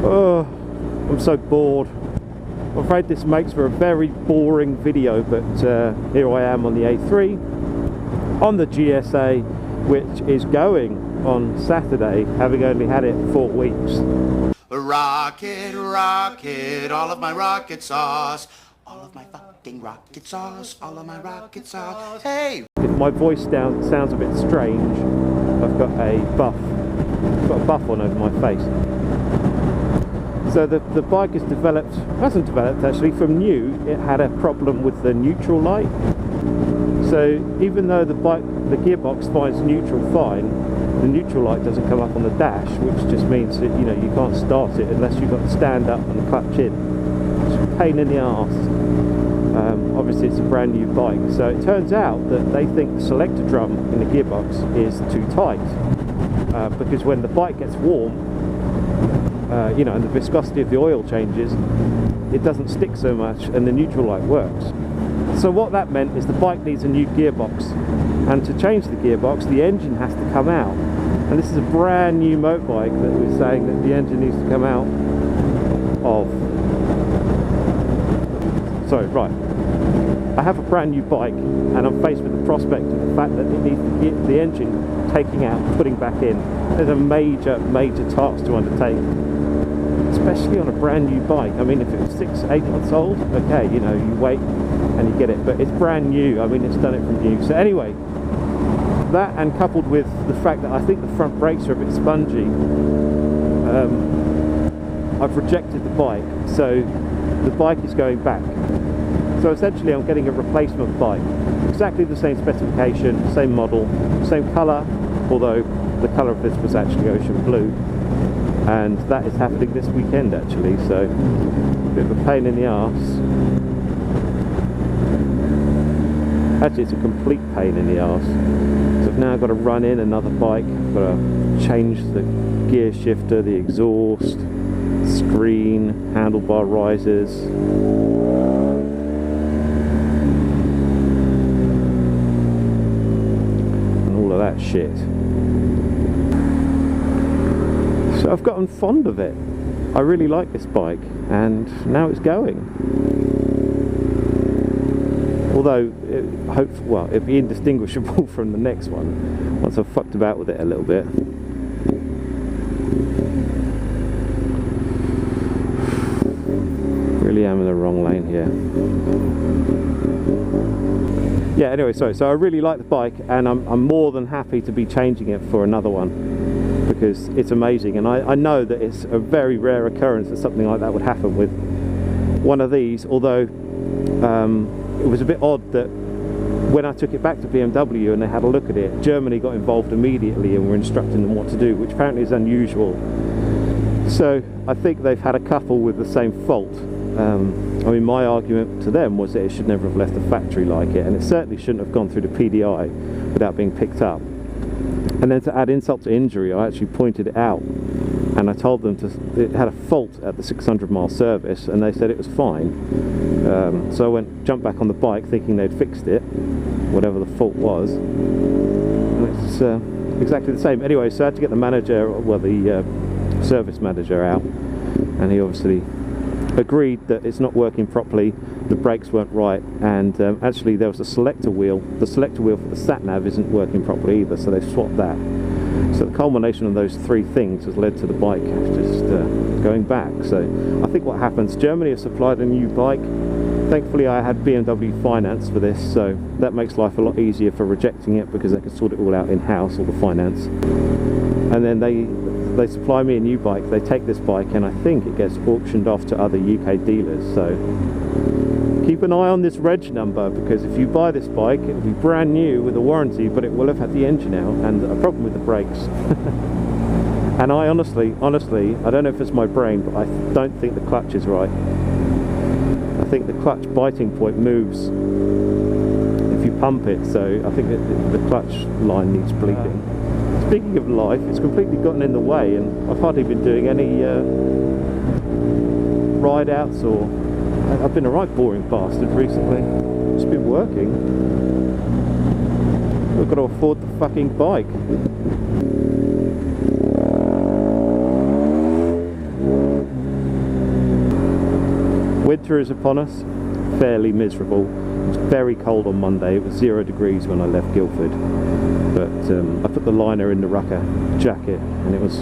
Oh, I'm so bored. I'm afraid this makes for a very boring video, but here I am on the A3 on the GSA, which is going on Saturday, having only had it 4 weeks. Rocket, rocket, all of my rocket sauce. All of my fucking rocket sauce. All of my rocket sauce. Hey! If my voice sounds a bit strange, I've got a buff. I've got a buff on over my face. So the bike is wasn't developed actually, from new. It had a problem with the neutral light. So even though the gearbox finds neutral fine, the neutral light doesn't come up on the dash, which just means that you can't start it unless you've got the stand up and the clutch in. It's a pain in the arse. Obviously it's a brand new bike, so it turns out that they think the selector drum in the gearbox is too tight, because when the bike gets warm, and the viscosity of the oil changes, it doesn't stick so much and the neutral light works. So what that meant is the bike needs a new gearbox, and to change the gearbox the engine has to come out, and this is a brand new motorbike that we're saying that the engine needs to come out of. Sorry, right. I have a brand new bike and I'm faced with the prospect of the fact that it needs the engine taking out, putting back in. There's a major task to undertake, especially on a brand new bike. I mean, if it was 6-8 months old, okay, you wait and you get it, but it's brand new. I mean, it's done it from new. So anyway, that, and coupled with the fact that I think the front brakes are a bit spongy, I've rejected the bike, so the bike is going back. So essentially I'm getting a replacement bike, exactly the same specification, same model, same colour, although the colour of this was actually ocean blue, and that is happening this weekend actually, so a bit of a pain in the arse. Actually, it's a complete pain in the arse. So I've now got to run in another bike, got to change the gear shifter, the exhaust, screen, handlebar risers. And all of that shit. So I've gotten fond of it. I really like this bike, and now it's going. Although, it'd be indistinguishable from the next one once I've fucked about with it a little bit. Really am in the wrong lane here. Yeah, anyway, so I really like the bike, and I'm more than happy to be changing it for another one, because it's amazing, and I know that it's a very rare occurrence that something like that would happen with one of these, although it was a bit odd that when I took it back to BMW and they had a look at it, Germany got involved immediately and were instructing them what to do, which apparently is unusual. So I think they've had a couple with the same fault. I mean, my argument to them was that it should never have left the factory like it, and it certainly shouldn't have gone through the PDI without being picked up. And then to add insult to injury, I actually pointed it out, and I told them it had a fault at the 600-mile service, and they said it was fine. So I jumped back on the bike thinking they'd fixed it, whatever the fault was, and it's exactly the same. Anyway, so I had to get the manager, well, the service manager out, and he obviously agreed that it's not working properly, the brakes weren't right, and actually there was a selector wheel. The selector wheel for the sat-nav isn't working properly either, so they swapped that. So the culmination of those three things has led to the bike just going back. So I think what happens, Germany has supplied a new bike. Thankfully I had BMW finance for this, so that makes life a lot easier for rejecting it, because they can sort it all out in-house, all the finance. And then they supply me a new bike, they take this bike, and I think it gets auctioned off to other UK dealers. So keep an eye on this reg number, because if you buy this bike, it'll be brand new with a warranty, but it will have had the engine out and a problem with the brakes. And I honestly, I don't know if it's my brain, but I don't think the clutch is right. I think the clutch biting point moves if you pump it, so I think that the clutch line needs bleeding. Speaking of life, it's completely gotten in the way, and I've hardly been doing any ride outs, or I've been a right boring bastard recently. Just been working. We've got to afford the fucking bike. winter is upon us, fairly miserable. It was very cold on Monday. It was 0 degrees when I left Guildford, but I put the liner in the rucker jacket and it was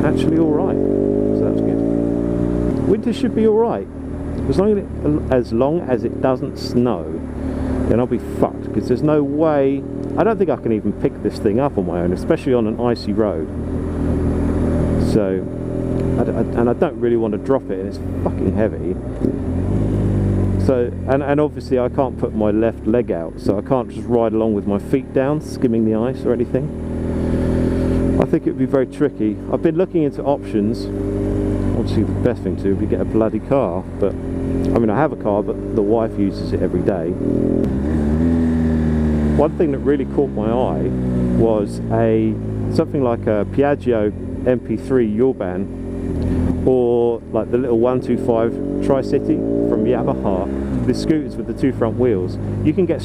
actually alright, so that was good. Winter should be alright. As long as it doesn't snow, then I'll be fucked, because there's no way, I don't think I can even pick this thing up on my own, especially on an icy road. So, and I don't really want to drop it, and it's fucking heavy. So, and obviously I can't put my left leg out, so I can't just ride along with my feet down, skimming the ice or anything. I think it would be very tricky. I've been looking into options. Obviously the best thing to do would be get a bloody car, but I mean I have a car, but the wife uses it every day. One thing that really caught my eye was something like a Piaggio MP3 Urban, or like the little 125 Tri-City from Yamaha, the scooters with the 2 front wheels. You can get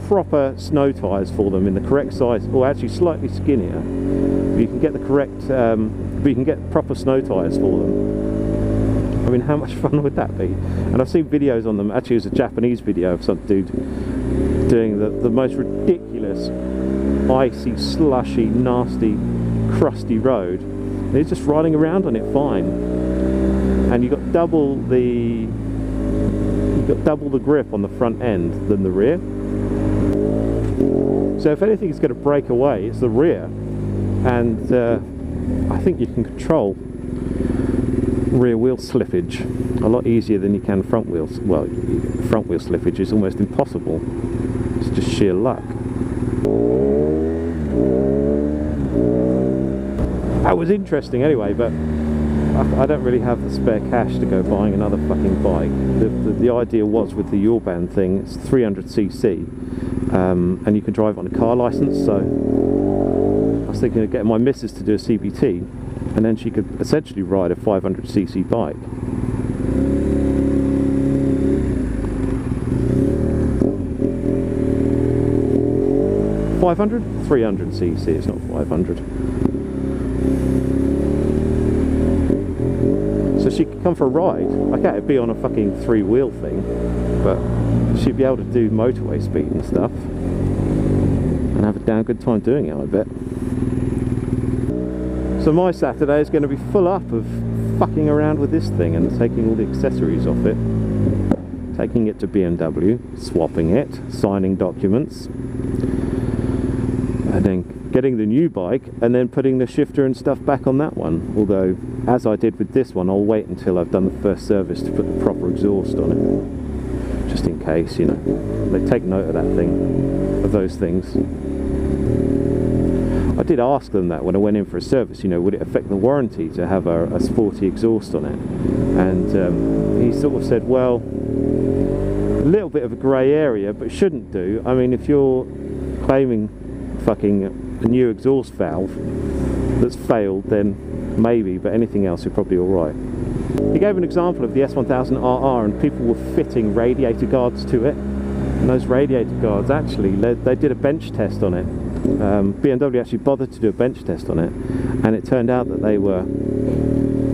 proper snow tyres for them in the correct size, or actually slightly skinnier. But you can get the correct, but you can get proper snow tyres for them. I mean, how much fun would that be? And I've seen videos on them. Actually, it was a Japanese video of some dude doing the most ridiculous, icy, slushy, nasty, crusty road. And he's just riding around on it fine. And you've got double the grip on the front end than the rear. So if anything is going to break away, it's the rear. And I think you can control rear wheel slippage a lot easier than you can front wheels. Well, front wheel slippage is almost impossible. It's just sheer luck. That was interesting anyway, but I don't really have the spare cash to go buying another fucking bike. The idea was with the Urban thing, it's 300cc, and you can drive on a car license, so I was thinking of getting my missus to do a CBT, and then she could essentially ride a 500cc bike. $500? 300cc, it's not 500. So she could come for a ride. Okay, it'd be on a fucking 3-wheel thing, but she'd be able to do motorway speed and stuff, and have a damn good time doing it, I bet. So my Saturday is going to be full up of fucking around with this thing and taking all the accessories off it, taking it to BMW, swapping it, signing documents, and then getting the new bike and then putting the shifter and stuff back on that one. Although, as I did with this one, I'll wait until I've done the first service to put the proper exhaust on it, just in case, you know, they take note of that thing, of those things. I did ask them that when I went in for a service, you know, would it affect the warranty to have a sporty exhaust on it? And he sort of said, well, a little bit of a grey area, but shouldn't do. I mean, if you're claiming fucking a new exhaust valve that's failed, then maybe, but anything else you're probably alright. He gave an example of the S1000RR, and people were fitting radiator guards to it, and those radiator guards actually, they did a bench test on it. BMW actually bothered to do a bench test on it, and it turned out that they were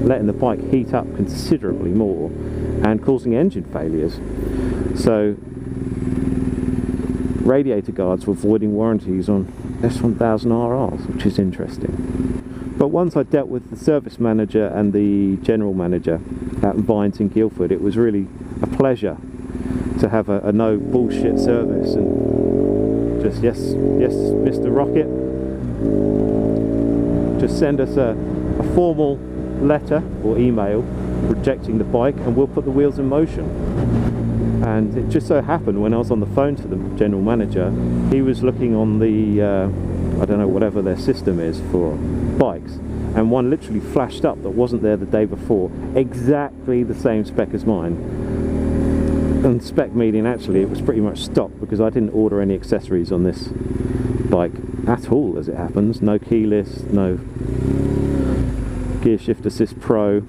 letting the bike heat up considerably more and causing engine failures. So radiator guards were voiding warranties on S1000RRs, which is interesting. But once I dealt with the service manager and the general manager at Vines in Guildford, it was really a pleasure to have a no bullshit service, and just yes Mr. Rocket, just send us a formal letter or email rejecting the bike and we'll put the wheels in motion. And it just so happened when I was on the phone to the general manager, he was looking on the I don't know, whatever their system is for bikes, and one literally flashed up that wasn't there the day before, exactly the same spec as mine. And spec meaning actually it was pretty much stock, because I didn't order any accessories on this bike at all, as it happens. No keyless, no gear shift assist pro,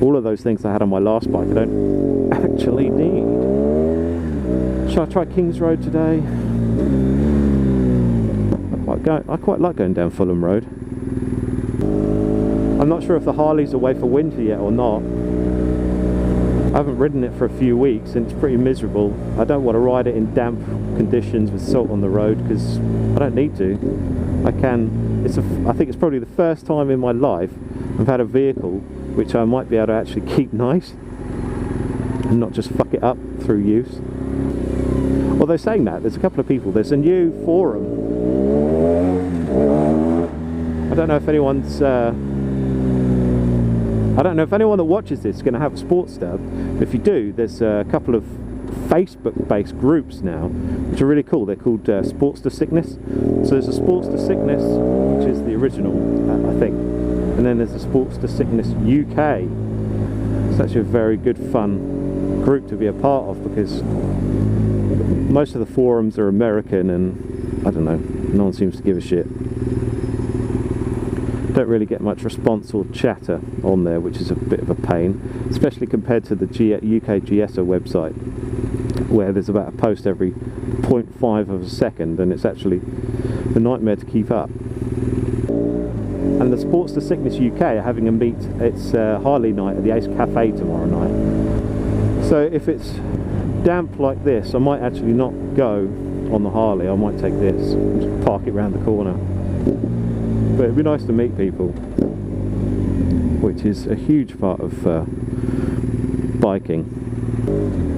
all of those things I had on my last bike I don't actually need. Shall I try Kings Road today? I quite like going down Fulham Road. I'm not sure if the Harley's away for winter yet or not. haven't ridden it for a few weeks and it's pretty miserable. I don't want to ride it in damp conditions with salt on the road because I don't need to. I think it's probably the first time in my life I've had a vehicle which I might be able to actually keep nice and not just fuck it up through use. Although saying that, there's a couple of people, there's a new forum. I don't know if anyone's I don't know if anyone that watches this is going to have a sports stub. If you do, there's a couple of Facebook-based groups now, which are really cool. They're called Sports to Sickness. So there's a Sports to Sickness, which is the original, I think, and then there's a Sports to Sickness UK. It's actually a very good, fun group to be a part of because most of the forums are American, and I don't know, no one seems to give a shit. Don't really get much response or chatter on there, which is a bit of a pain, especially compared to the UK GSA website, where there's about a post every 0.5 of a second, and it's actually a nightmare to keep up. And the Sports to Sickness UK are having a meet. It's Harley night at the Ace Cafe tomorrow night. So if it's damp like this, I might actually not go on the Harley. I might take this, just park it round the corner. But it'd be nice to meet people, which is a huge part of biking.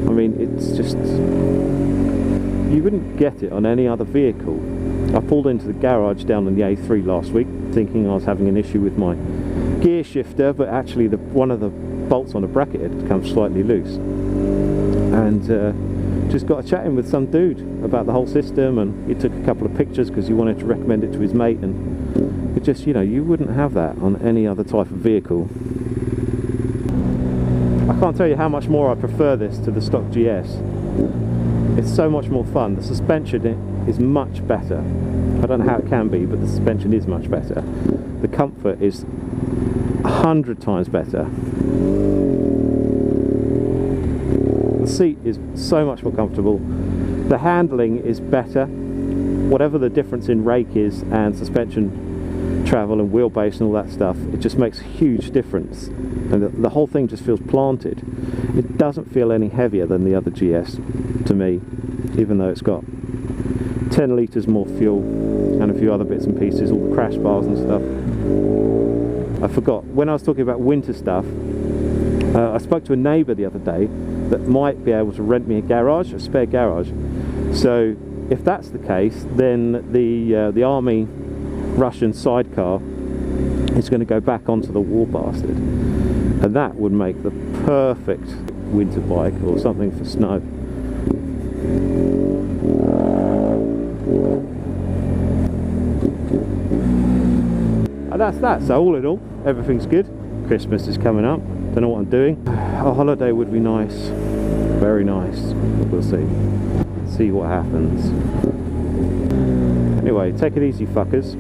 I mean, it's just, you wouldn't get it on any other vehicle. I pulled into the garage down on the A3 last week thinking I was having an issue with my gear shifter, but actually one of the bolts on the bracket had come slightly loose. And just got a chatting with some dude about the whole system, and he took a couple of pictures because he wanted to recommend it to his mate, and it just, you know, you wouldn't have that on any other type of vehicle. I can't tell you how much more I prefer this to the stock GS. It's so much more fun. The suspension is much better. I don't know how it can be, but the suspension is much better. The comfort is 100 times better. The seat is so much more comfortable. The handling is better. Whatever the difference in rake is and suspension travel and wheelbase and all that stuff, it just makes a huge difference, and the whole thing just feels planted. It doesn't feel any heavier than the other GS to me, even though it's got 10 litres more fuel and a few other bits and pieces, all the crash bars and stuff. I forgot, when I was talking about winter stuff, I spoke to a neighbour the other day that might be able to rent me a garage, a spare garage. So if that's the case, then the Army Russian sidecar is going to go back onto the War Bastard, and that would make the perfect winter bike or something for snow. And that's that. So all in all, everything's good. Christmas is coming up. Don't know what I'm doing. A holiday would be nice, very nice. We'll see what happens. Anyway, take it easy, fuckers.